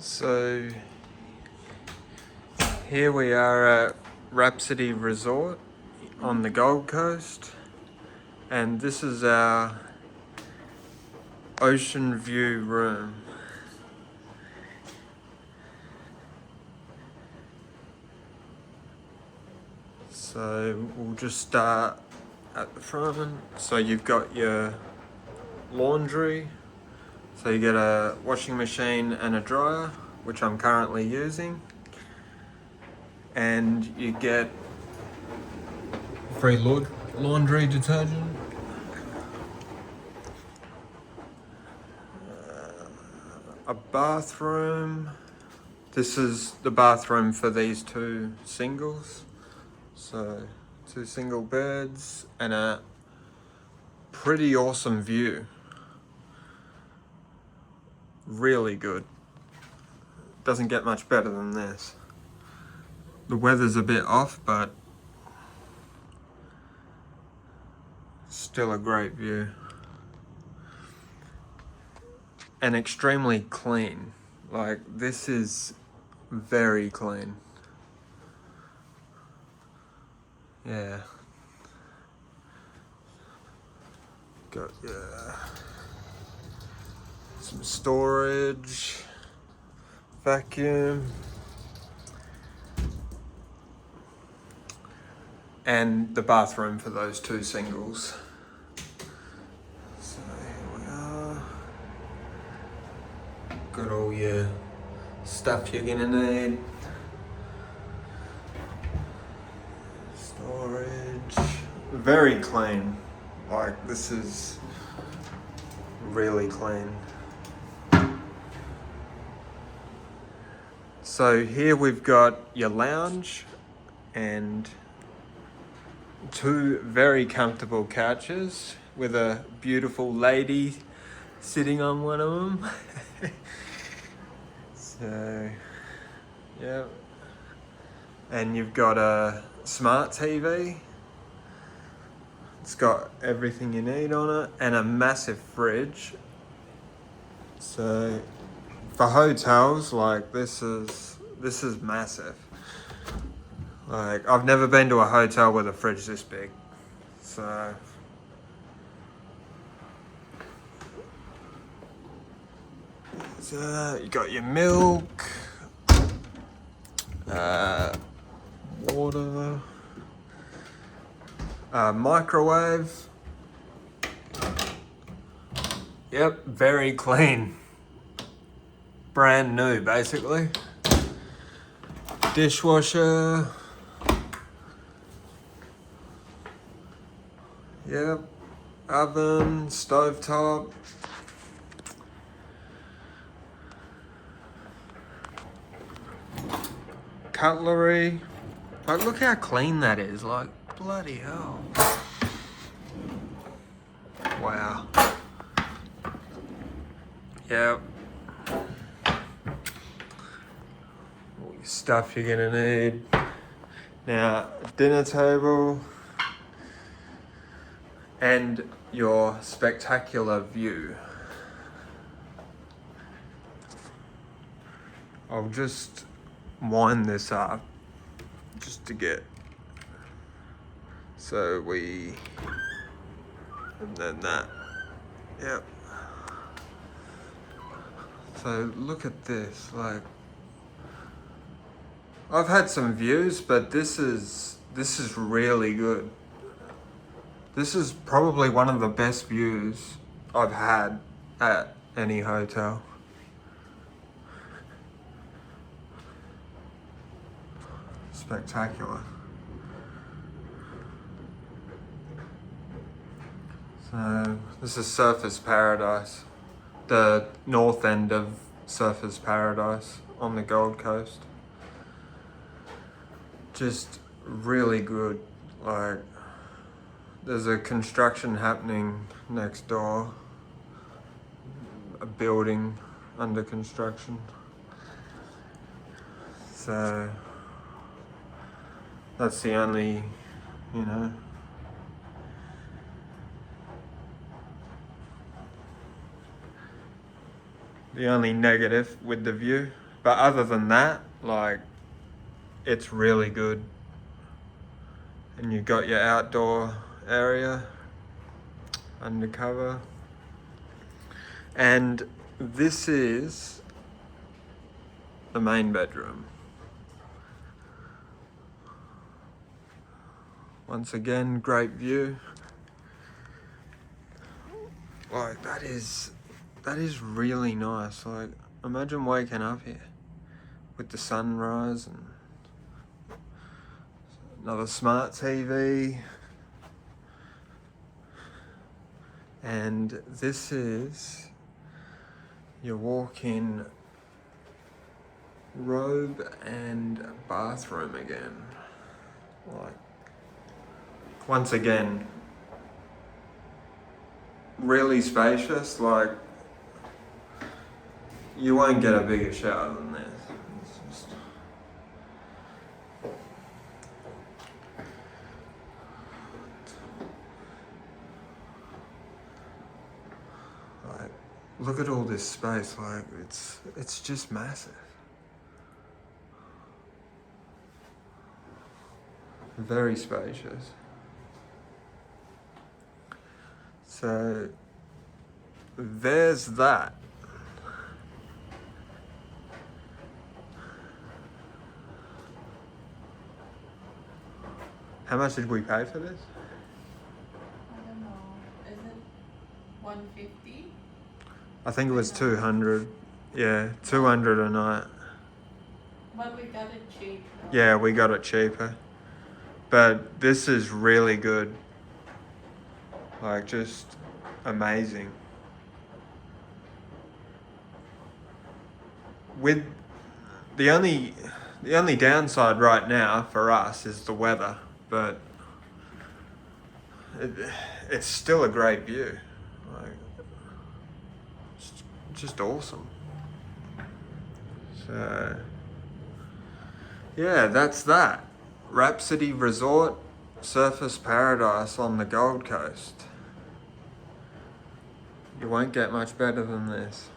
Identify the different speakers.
Speaker 1: So here we are at Rhapsody Resort on the Gold Coast, and this is our ocean view room. So we'll just start at the front. So you've got your laundry. So you get a washing machine and a dryer, which I'm currently using. And you get free laundry detergent. A bathroom. This is the bathroom for these two singles. So 2 single beds and a pretty awesome view. Really good. Doesn't get much better than this. The weather's a bit off, but still a great view. And extremely clean. Like, this is very clean. Yeah. Got some storage, vacuum, and the bathroom for those 2 singles. So here we are. Got all your stuff you're gonna need. Storage. Very clean. Like, this is really clean. So here we've got your lounge and 2 very comfortable couches with a beautiful lady sitting on one of them. So, yeah. And you've got a smart TV. It's got everything you need on it and a massive fridge. So for hotels, like, this is massive. Like, I've never been to a hotel with a fridge this big. So you got your milk, water, microwave. Yep, very clean. Brand new, basically. Dishwasher. Yep. Oven, stovetop. Cutlery. Like, look how clean that is. Like, bloody hell. Wow. Yep. All your stuff you're gonna need. Now, dinner table. And your spectacular view. I'll just wind this up just to get, so we, and then that, yep. So look at this, like, I've had some views, but this is really good. This is probably one of the best views I've had at any hotel. Spectacular. So this is Surfers Paradise, the north end of Surfers Paradise on the Gold Coast. Just really good. Like, there's a construction happening next door, a building under construction. So that's the only, the only negative with the view. But other than that, like, it's really good. And you've got your outdoor area, undercover. And this is the main bedroom. Once again, great view. Like, that is really nice. Like, imagine waking up here with the sunrise and another smart TV. And this is your walk-in robe and bathroom again. Like, once again, really spacious. Like, you won't get a bigger shower than this. It's just... like, look at all this space. Like, it's just massive. Very spacious. So there's that. How much did we pay for this?
Speaker 2: I don't know. Is it 150?
Speaker 1: I think it was 200. Yeah, 200 a night.
Speaker 2: But we got it cheap.
Speaker 1: Yeah, we got it cheaper. But this is really good. Like, just amazing. With the only downside right now for us is the weather, but it's still a great view. Like, it's just awesome. So yeah, that's that. Rhapsody Resort, Surfers Paradise on the Gold Coast. You won't get much better than this.